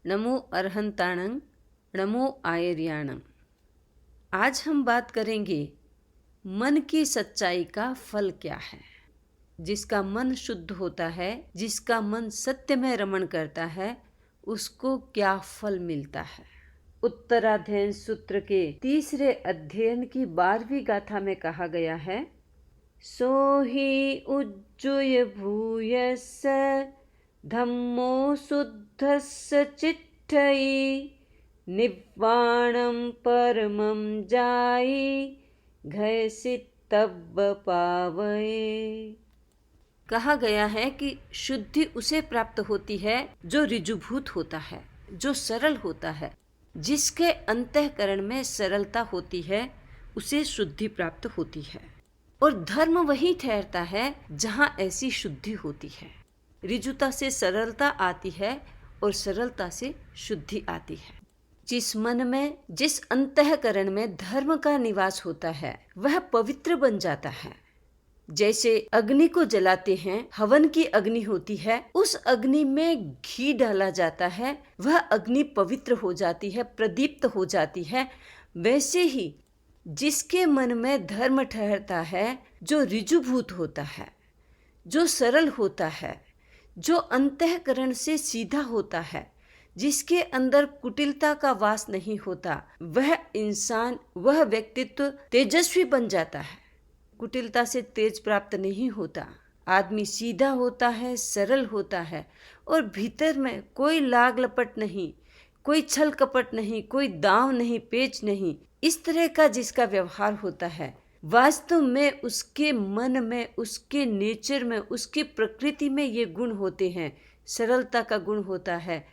नमो अरहंताणं, नमो आयर्याणं। आज हम बात करेंगे मन की सच्चाई का फल क्या है। जिसका मन शुद्ध होता है, जिसका मन सत्य में रमण करता है, उसको क्या फल मिलता है। उत्तराध्ययन सूत्र के तीसरे अध्ययन की 12वीं गाथा में कहा गया है, सो हि उज्जुय भूयस्स धम्मो शुद्धस्य चिट्ठयि निव्वाणं परमं जायि घयसितव्व पावये। कहा गया है कि शुद्धि उसे प्राप्त होती है जो ऋजुभूत होता है, जो सरल होता है, जिसके अंतःकरण में सरलता होती है, उसे शुद्धि प्राप्त होती है। और धर्म वही ठहरता है जहाँ ऐसी शुद्धि होती है। ऋजुता से सरलता आती है और सरलता से शुद्धि आती है। जिस मन में, जिस अंतःकरण में धर्म का निवास होता है, वह पवित्र बन जाता है। जैसे अग्नि को जलाते हैं, हवन की अग्नि होती है, उस अग्नि में घी डाला जाता है, वह अग्नि पवित्र हो जाती है, प्रदीप्त हो जाती है। वैसे ही जिसके मन में धर्म ठहरता है, जो ऋजुभूत होता है, जो सरल होता है, जो अंतःकरण से सीधा होता है, जिसके अंदर कुटिलता का वास नहीं होता, वह इंसान, वह व्यक्तित्व तेजस्वी बन जाता है। कुटिलता से तेज प्राप्त नहीं होता। आदमी सीधा होता है, सरल होता है और भीतर में कोई लाग लपट नहीं, कोई छल कपट नहीं, कोई दांव नहीं, पेच नहीं। इस तरह का जिसका व्यवहार होता है, वास्तव में उसके मन में, उसके नेचर में, उसकी प्रकृति में ये गुण होते हैं। सरलता का गुण होता है,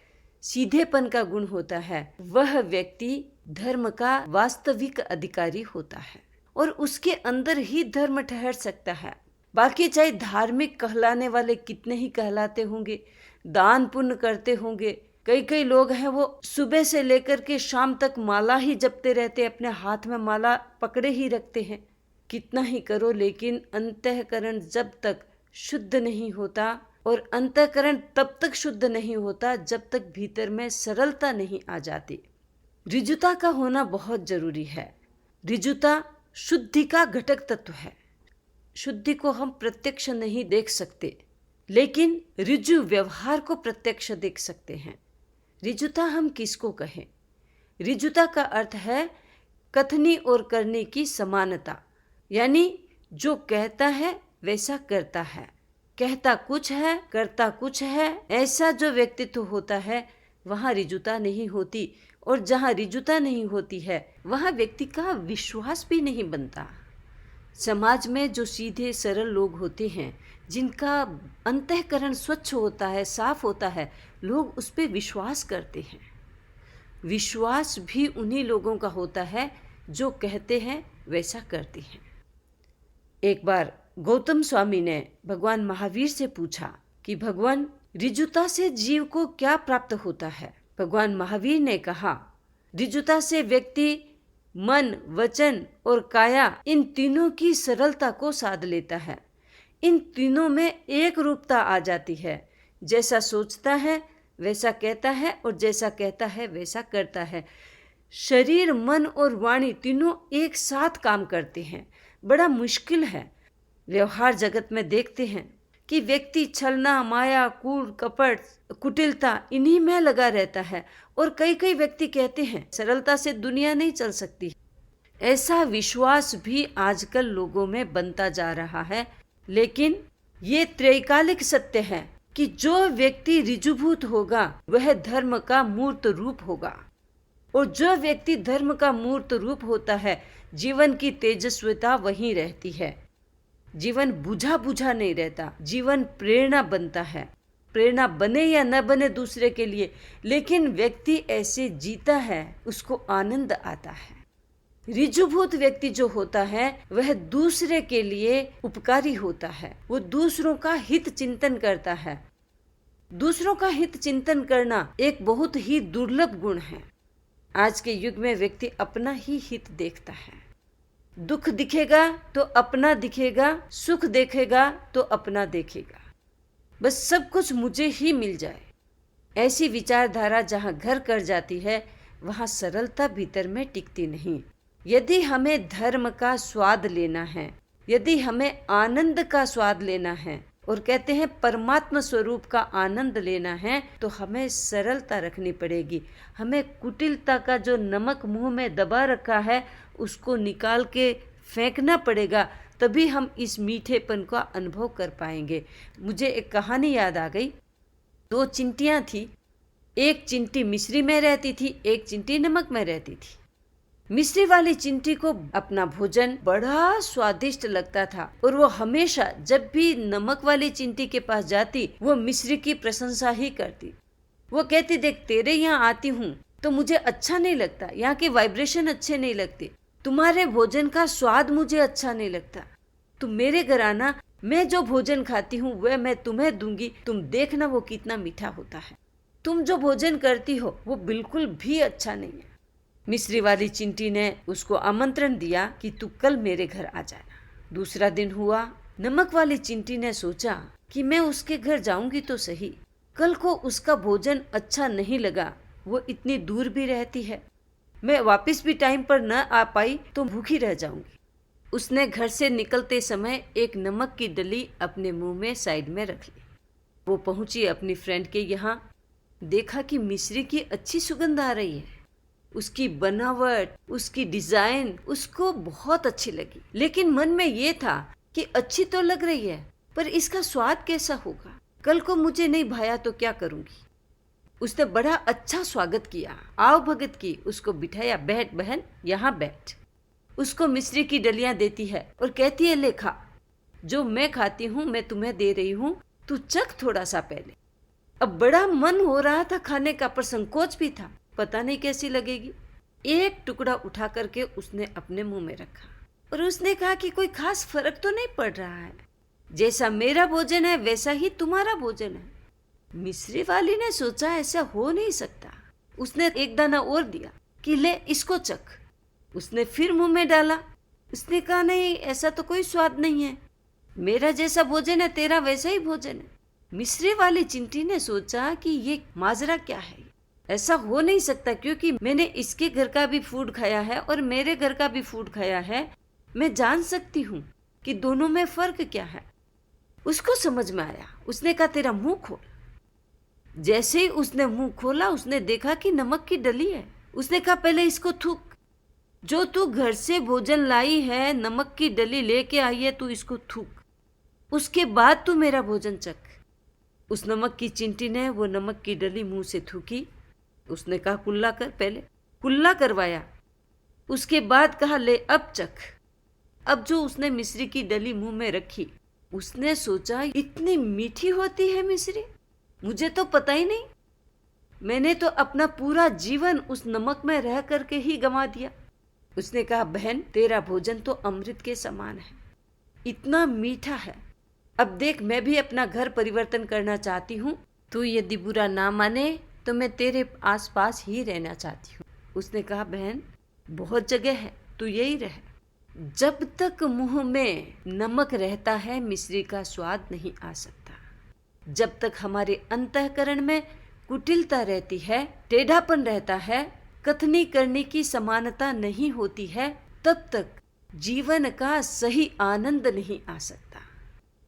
सीधेपन का गुण होता है। वह व्यक्ति धर्म का वास्तविक अधिकारी होता है और उसके अंदर ही धर्म ठहर सकता है। बाकी चाहे धार्मिक कहलाने वाले कितने ही कहलाते होंगे, दान पुण्य करते होंगे, कई लोग हैं वो सुबह से लेकर के शाम तक माला ही जपते रहते, अपने हाथ में माला पकड़े ही रखते हैं। कितना ही करो, लेकिन अंतःकरण जब तक शुद्ध नहीं होता, और अंतःकरण तब तक शुद्ध नहीं होता जब तक भीतर में सरलता नहीं आ जाती। ऋजुता का होना बहुत जरूरी है। ऋजुता शुद्धि का घटक तत्व है। शुद्धि को हम प्रत्यक्ष नहीं देख सकते, लेकिन ऋजु व्यवहार को प्रत्यक्ष देख सकते हैं। ऋजुता हम किसको कहें? ऋजुता का अर्थ है कथनी और करने की समानता, यानी जो कहता है वैसा करता है, कहता कुछ है करता कुछ है। ऐसा जो व्यक्तित्व होता है, वहाँ ऋजुता नहीं होती, और जहाँ ऋजुता नहीं होती है, वहाँ व्यक्ति का विश्वास भी नहीं बनता। समाज में जो सीधे सरल लोग होते हैं, जिनका अंतःकरण स्वच्छ होता है, साफ होता है, लोग उस पर विश्वास करते हैं। विश्वास भी उन्हीं लोगों का होता है जो कहते हैं वैसा करते हैं। एक बार गौतम स्वामी ने भगवान महावीर से पूछा कि भगवान, ऋजुता से जीव को क्या प्राप्त होता है? भगवान महावीर ने कहा, ऋजुता से व्यक्ति मन, वचन और काया, इन तीनों की सरलता को साध लेता है। इन तीनों में एक रूपता आ जाती है। जैसा सोचता है वैसा कहता है, और जैसा कहता है वैसा करता है। शरीर, मन और वाणी तीनों एक साथ काम करते हैं। बड़ा मुश्किल है। व्यवहार जगत में देखते हैं कि व्यक्ति छलना, माया, कूड़, कपट, कुटिलता, इन्हीं में लगा रहता है। और कई व्यक्ति कहते हैं सरलता से दुनिया नहीं चल सकती। ऐसा विश्वास भी आजकल लोगों में बनता जा रहा है। लेकिन ये त्रैकालिक सत्य है कि जो व्यक्ति ऋजुभूत होगा वह धर्म का मूर्त रूप होगा, और जो व्यक्ति धर्म का मूर्त रूप होता है, जीवन की तेजस्विता वहीं रहती है। जीवन बुझा बुझा नहीं रहता, जीवन प्रेरणा बनता है। प्रेरणा बने या न बने दूसरे के लिए, लेकिन व्यक्ति ऐसे जीता है, उसको आनंद आता है। ऋजुभूत व्यक्ति जो होता है वह दूसरे के लिए उपकारी होता है। वो दूसरों का हित चिंतन करता है। दूसरों का हित चिंतन करना एक बहुत ही दुर्लभ गुण है। आज के युग में व्यक्ति अपना ही हित देखता है। दुख दिखेगा तो अपना दिखेगा, सुख देखेगा तो अपना देखेगा। बस सब कुछ मुझे ही मिल जाए। ऐसी विचारधारा जहाँ घर कर जाती है वहाँ सरलता भीतर में टिकती नहीं। यदि हमें धर्म का स्वाद लेना है, यदि हमें आनंद का स्वाद लेना है और कहते हैं परमात्मा स्वरूप का आनंद लेना है, तो हमें सरलता रखनी पड़ेगी। हमें कुटिलता का जो नमक मुंह में दबा रखा है उसको निकाल के फेंकना पड़ेगा, तभी हम इस मीठेपन का अनुभव कर पाएंगे। मुझे एक कहानी याद आ गई। 2 चिंटियां थी, एक चिंटी मिश्री में रहती थी, एक चिंटी नमक में रहती थी। मिश्री वाली चिंटी को अपना भोजन बड़ा स्वादिष्ट लगता था और वो हमेशा जब भी नमक वाली चिंटी के पास जाती वो मिश्री की प्रशंसा ही करती। वो कहती, देख तेरे यहाँ आती हूँ तो मुझे अच्छा नहीं लगता, यहाँ के वाइब्रेशन अच्छे नहीं लगते, तुम्हारे भोजन का स्वाद मुझे अच्छा नहीं लगता, तुम मेरे घर आना, मैं जो भोजन खाती हूँ वह मैं तुम्हें दूंगी, तुम देखना वो कितना मीठा होता है। तुम जो भोजन करती हो वो बिल्कुल भी अच्छा नहीं है। मिश्री वाली चिंटी ने उसको आमंत्रण दिया कि तू कल मेरे घर आ जाना। दूसरा दिन हुआ। नमक वाली चिंटी ने सोचा कि मैं उसके घर जाऊंगी तो सही, कल को उसका भोजन अच्छा नहीं लगा, वो इतनी दूर भी रहती है, मैं वापस भी टाइम पर न आ पाई तो भूखी रह जाऊंगी। उसने घर से निकलते समय एक नमक की डली अपने मुंह में साइड में रख ली। वो पहुंची अपनी फ्रेंड के यहाँ, देखा कि मिश्री की अच्छी सुगंध आ रही है, उसकी बनावट, उसकी डिजाइन उसको बहुत अच्छी लगी, लेकिन मन में ये था कि अच्छी तो लग रही है पर इसका स्वाद कैसा होगा, कल को मुझे नहीं भाया तो क्या करूंगी। उसने बड़ा अच्छा स्वागत किया, आओ भगत की, उसको बिठाया, बैठ बहन यहाँ बैठ। उसको मिश्री की डलियां देती है और कहती है, ले खा, जो मैं खाती हूँ मैं तुम्हें दे रही हूँ, तू चख थोड़ा सा पहले। अब बड़ा मन हो रहा था खाने का पर संकोच भी था, पता नहीं कैसी लगेगी। एक टुकड़ा उठा करके उसने अपने मुंह में रखा और उसने कहा कि कोई खास फर्क तो नहीं पड़ रहा है, जैसा मेरा भोजन है वैसा ही तुम्हारा भोजन है। मिश्री वाली ने सोचा ऐसा हो नहीं सकता। उसने एक दाना और दिया कि ले इसको चख। उसने फिर मुंह में डाला। उसने कहा, नहीं ऐसा तो कोई स्वाद नहीं है, मेरा जैसा भोजन है तेरा वैसा ही भोजन है। मिश्री वाली चिंटी ने सोचा कि ये माजरा क्या है, ऐसा हो नहीं सकता, क्योंकि मैंने इसके घर का भी फूड खाया है और मेरे घर का भी फूड खाया है, मैं जान सकती हूँ कि दोनों में फर्क क्या है। उसको समझ में आया। उसने कहा, तेरा मुंह खोल। जैसे ही उसने मुंह खोला उसने देखा कि नमक की डली है। उसने कहा, पहले इसको थूक, जो तू घर से भोजन लाई है, नमक की डली लेके आई है, तू इसको थूक, उसके बाद तू मेरा भोजन चख। उस नमक की चिंटी ने वो नमक की डली मुंह से थूकी। उसने कहा, कुल्ला कर, पहले कुल्ला करवाया, उसके बाद कहा, ले अब चख। अब जो उसने मिश्री की डली मुंह में रखी, उसने सोचा इतनी मीठी होती है मिश्री, मुझे तो पता ही नहीं, मैंने तो अपना पूरा जीवन उस नमक में रह करके ही गंवा दिया। उसने कहा, बहन तेरा भोजन तो अमृत के समान है, इतना मीठा है। अब देख, मैं भी अपना घर परिवर्तन करना चाहती हूँ, तू यदि बुरा ना माने तो मैं तेरे आसपास ही रहना चाहती हूँ। उसने कहा, बहन बहुत जगह है, तू यही रह। जब तक मुंह में नमक रहता है मिश्री का स्वाद नहीं आ सकता। जब तक हमारे अंतःकरण में कुटिलता रहती है, टेढ़ापन रहता है, कथनी करने की समानता नहीं होती है, तब तक जीवन का सही आनंद नहीं आ सकता।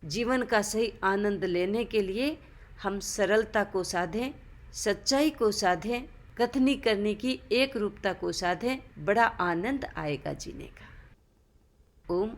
जीवन का सही आनंद लेने के लिए हम सरलता को साधें, सच्चाई को साधें, कथनी करने की एक रूपता को साधें, बड़ा आनंद आएगा जीने का। ओम